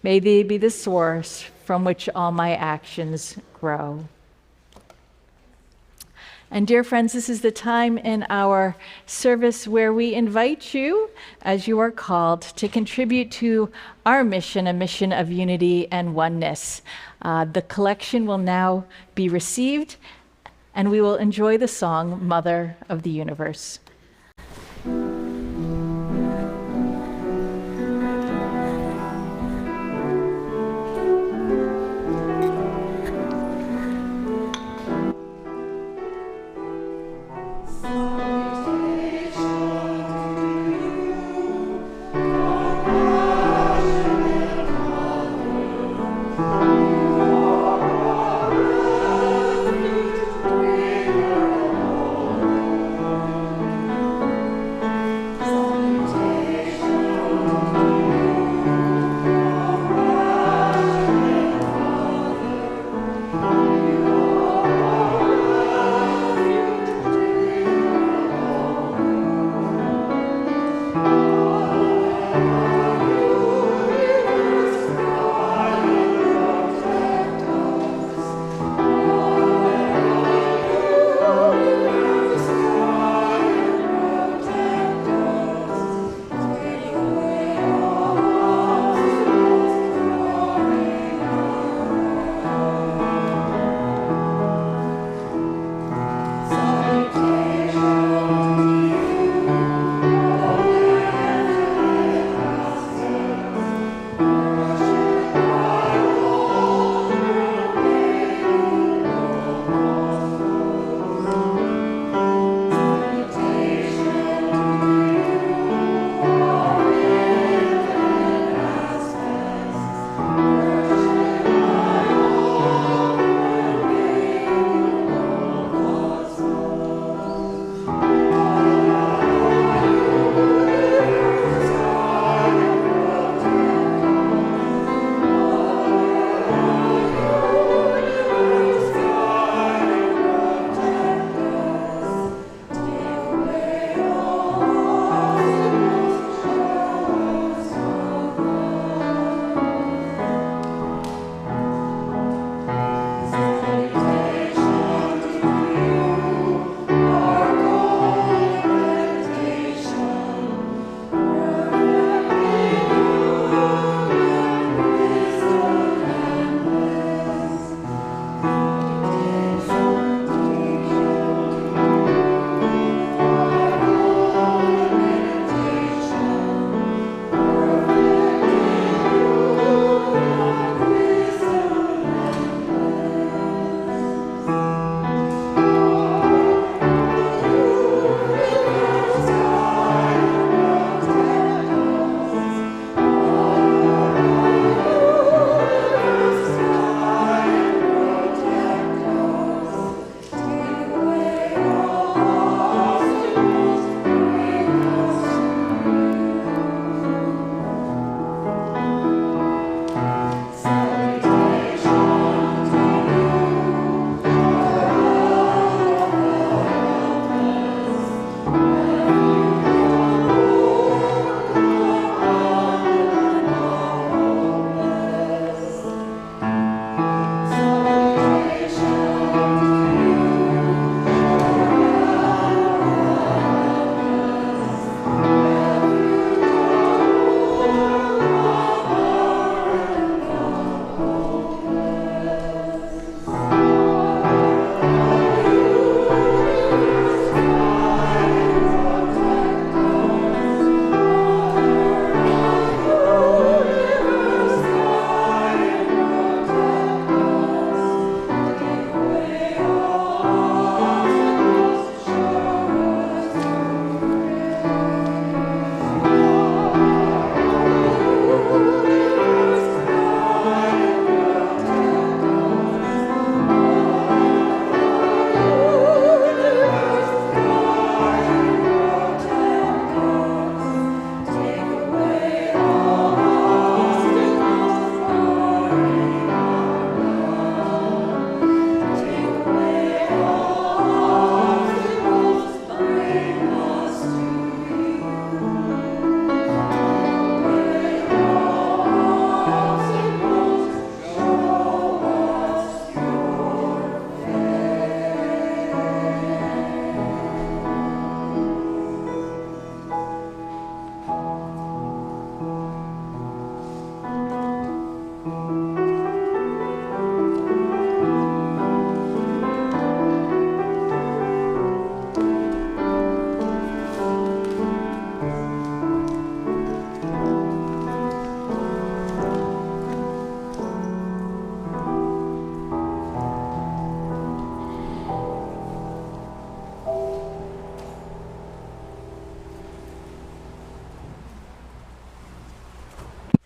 may they be the source from which all my actions grow. And dear friends, this is the time in our service where we invite you, as you are called, to contribute to our mission, a mission of unity and oneness. The collection will now be received, and we will enjoy the song, Mother of the Universe.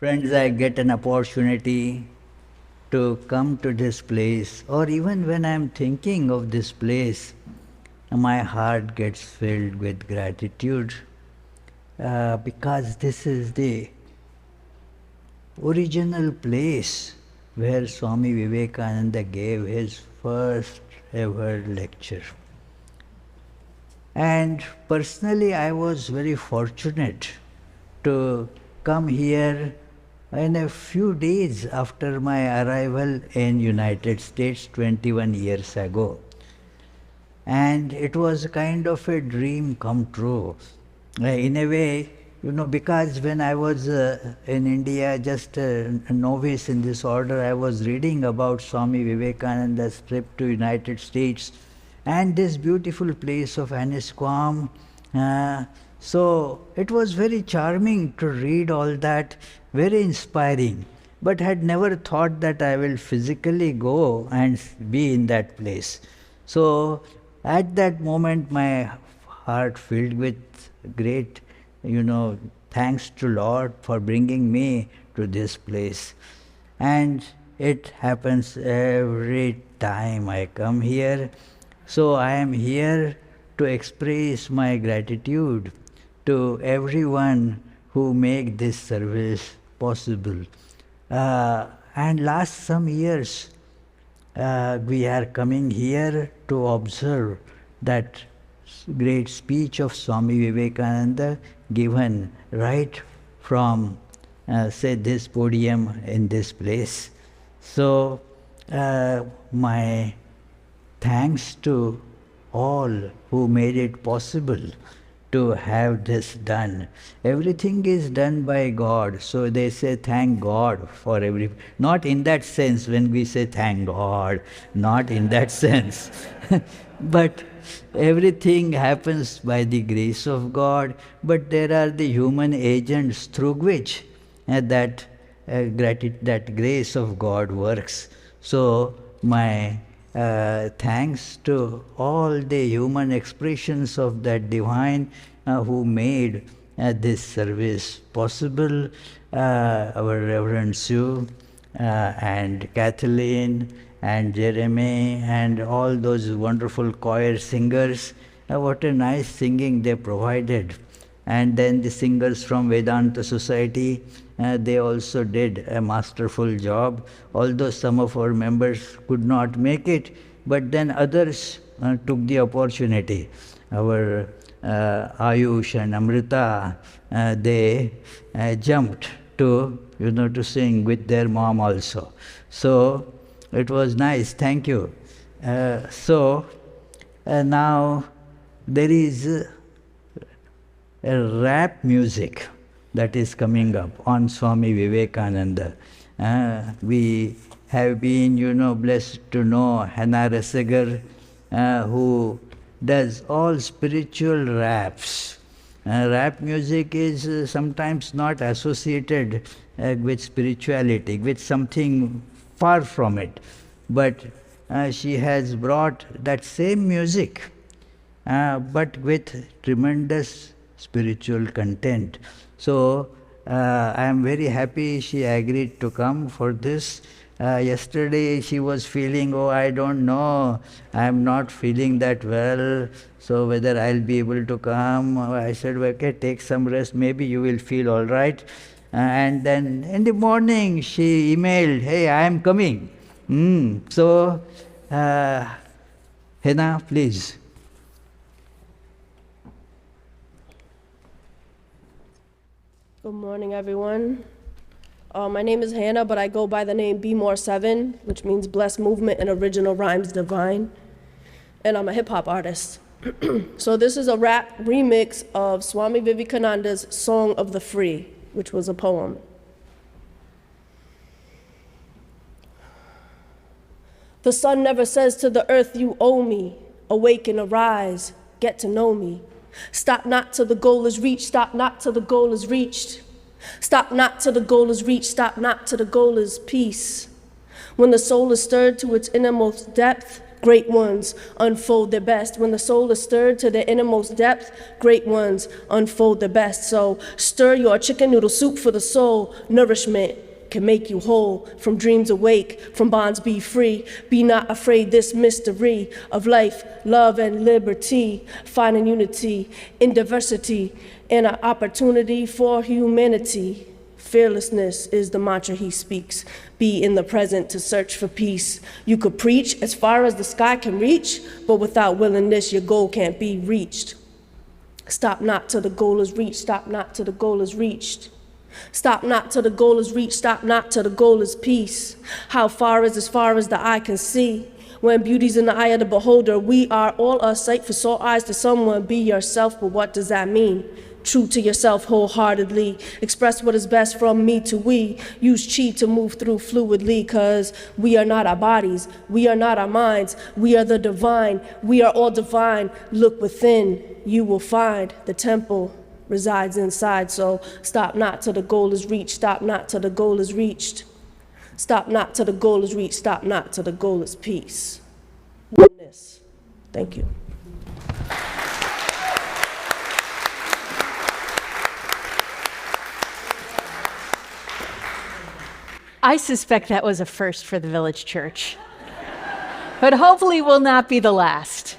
friends, I get an opportunity to come to this place, or even when I'm thinking of this place, my heart gets filled with gratitude because this is the original place where Swami Vivekananda gave his first ever lecture. And personally, I was very fortunate to come here in a few days after my arrival in United States 21 years ago. And it was kind of a dream come true. In a way, because when I was in India, just a novice in this order, I was reading about Swami Vivekananda's trip to United States and this beautiful place of Annisquam. So it was very charming to read all that, very inspiring, but had never thought that I will physically go and be in that place. So at that moment, my heart filled with great, thanks to Lord for bringing me to this place. And it happens every time I come here. So I am here to express my gratitude to everyone who make this service possible. And last some years, we are coming here to observe that great speech of Swami Vivekananda given right from, say, this podium in this place. So, my thanks to all who made it possible to have this done. Everything is done by God, so they say thank God for every... Not in that sense when we say thank God, not in that sense. But everything happens by the grace of God, but there are the human agents through which that grace of God works. So my thanks to all the human expressions of that divine who made this service possible, our Reverend Sue and Kathleen and Jeremy and all those wonderful choir singers. What a nice singing they provided. And then the singers from Vedanta Society, they also did a masterful job, although some of our members could not make it, but then others took the opportunity. Our Ayush and Amrita, they jumped to sing with their mom also. So it was nice, thank you. Now there is a rap music that is coming up on Swami Vivekananda. We have been, blessed to know Hannah Resegar, who does all spiritual raps. Rap music is sometimes not associated with spirituality, with something far from it. But she has brought that same music, but with tremendous spiritual content. So I am very happy she agreed to come for this. Yesterday she was feeling, I don't know, I am not feeling that well, so whether I'll be able to come. I said, okay, take some rest, maybe you will feel all right. And then in the morning she emailed, hey, I am coming. So, Hannah, please. Good morning, everyone. My name is Hannah, but I go by the name Be More 7, which means Blessed Movement and Original Rhymes Divine. And I'm a hip-hop artist. So this is a rap remix of Swami Vivekananda's Song of the Free, which was a poem. The sun never says to the earth, you owe me. Awaken, arise, get to know me. Stop not till the goal is reached, stop not till the goal is reached. Stop not till the goal is reached, stop not till the goal is peace. When the soul is stirred to its innermost depth, great ones unfold their best. When the soul is stirred to the innermost depth, great ones unfold their best. So stir your chicken noodle soup for the soul. Nourishment can make you whole. From dreams awake, from bonds be free. Be not afraid this mystery of life, love, and liberty. Finding unity in diversity and an opportunity for humanity. Fearlessness is the mantra he speaks. Be in the present to search for peace. You could preach as far as the sky can reach, but without willingness, your goal can't be reached. Stop not till the goal is reached. Stop not till the goal is reached. Stop not till the goal is reached. Stop not till the goal is peace. How far is as far as the eye can see? When beauty's in the eye of the beholder, we are all a sight for sore eyes to someone. Be yourself, but what does that mean? True to yourself wholeheartedly. Express what is best from me to we. Use chi to move through fluidly, cause we are not our bodies. We are not our minds. We are the divine. We are all divine. Look within. You will find the temple resides inside. So stop not till the goal is reached. Stop not till the goal is reached. Stop not till the goal is reached. Stop not till the goal is peace. Oneness. Thank you. I suspect that was a first for the village church, but hopefully will not be the last.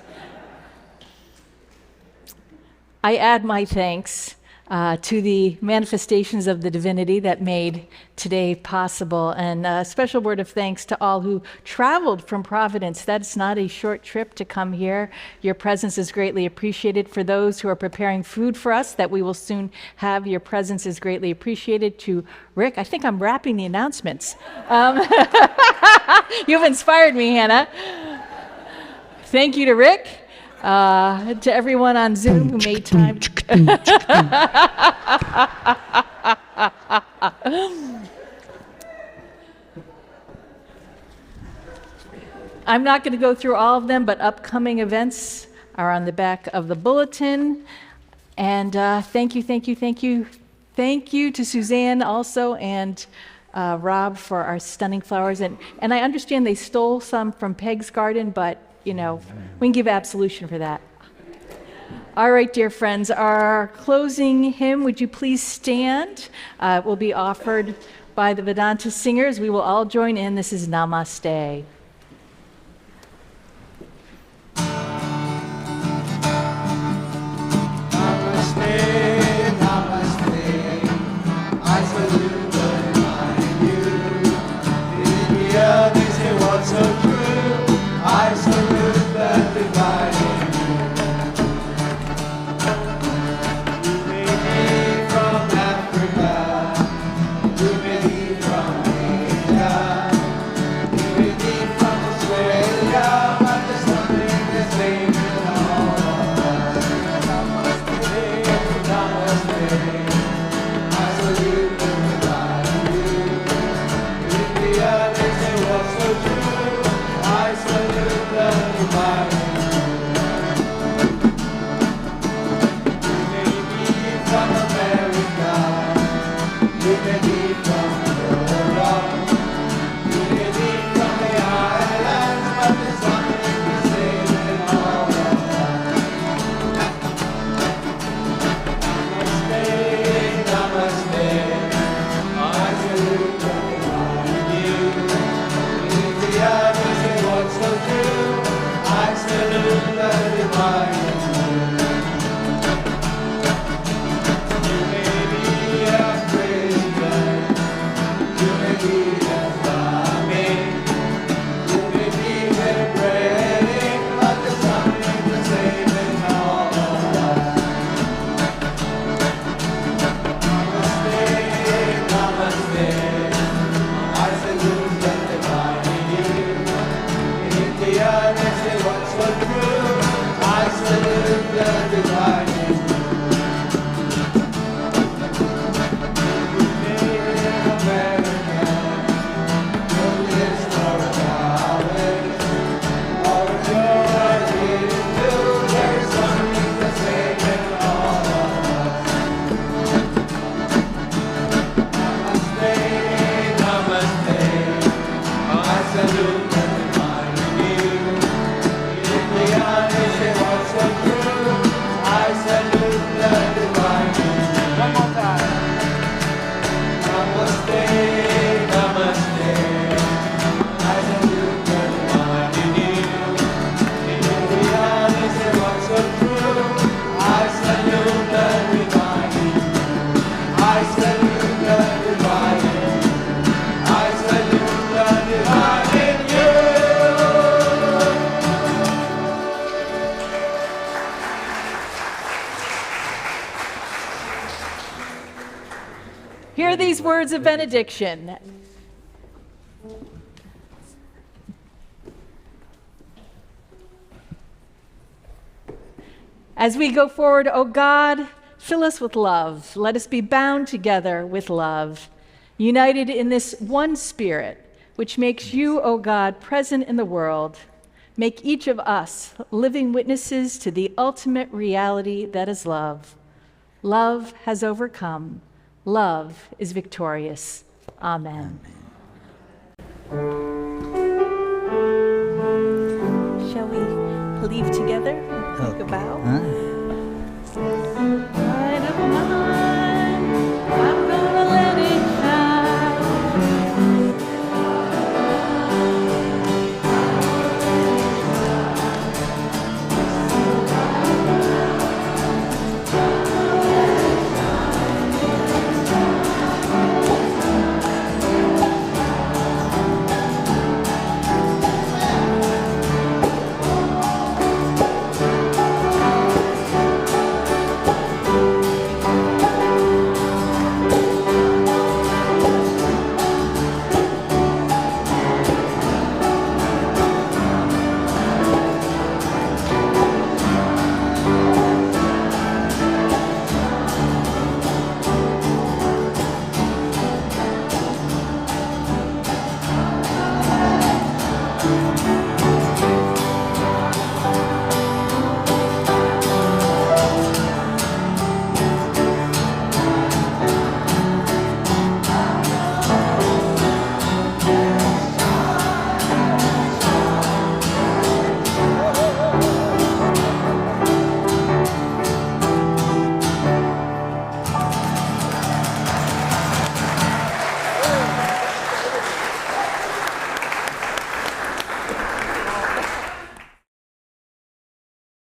I add my thanks to the manifestations of the divinity that made today possible, and a special word of thanks to all who traveled from Providence. That's not a short trip to come here. Your presence is greatly appreciated. For those who are preparing food for us that we will soon have, your presence is greatly appreciated. To Rick, I think I'm wrapping the announcements. You've inspired me, Hannah. Thank you to Rick. To everyone on Zoom who made time. I'm not going to go through all of them, but upcoming events are on the back of the bulletin. And thank you to Suzanne also, and Rob for our stunning flowers. And I understand they stole some from Peg's garden, but you know, we can give absolution for that. All right, dear friends, our closing hymn, would you please stand? Will be offered by the Vedanta singers. We will all join in. This is Namaste. What's words of benediction. As we go forward, O God, fill us with love. Let us be bound together with love, united in this one spirit, which makes you, O God, present in the world. Make each of us living witnesses to the ultimate reality that is love. Love has overcome. Love is victorious. Amen. Shall we leave together?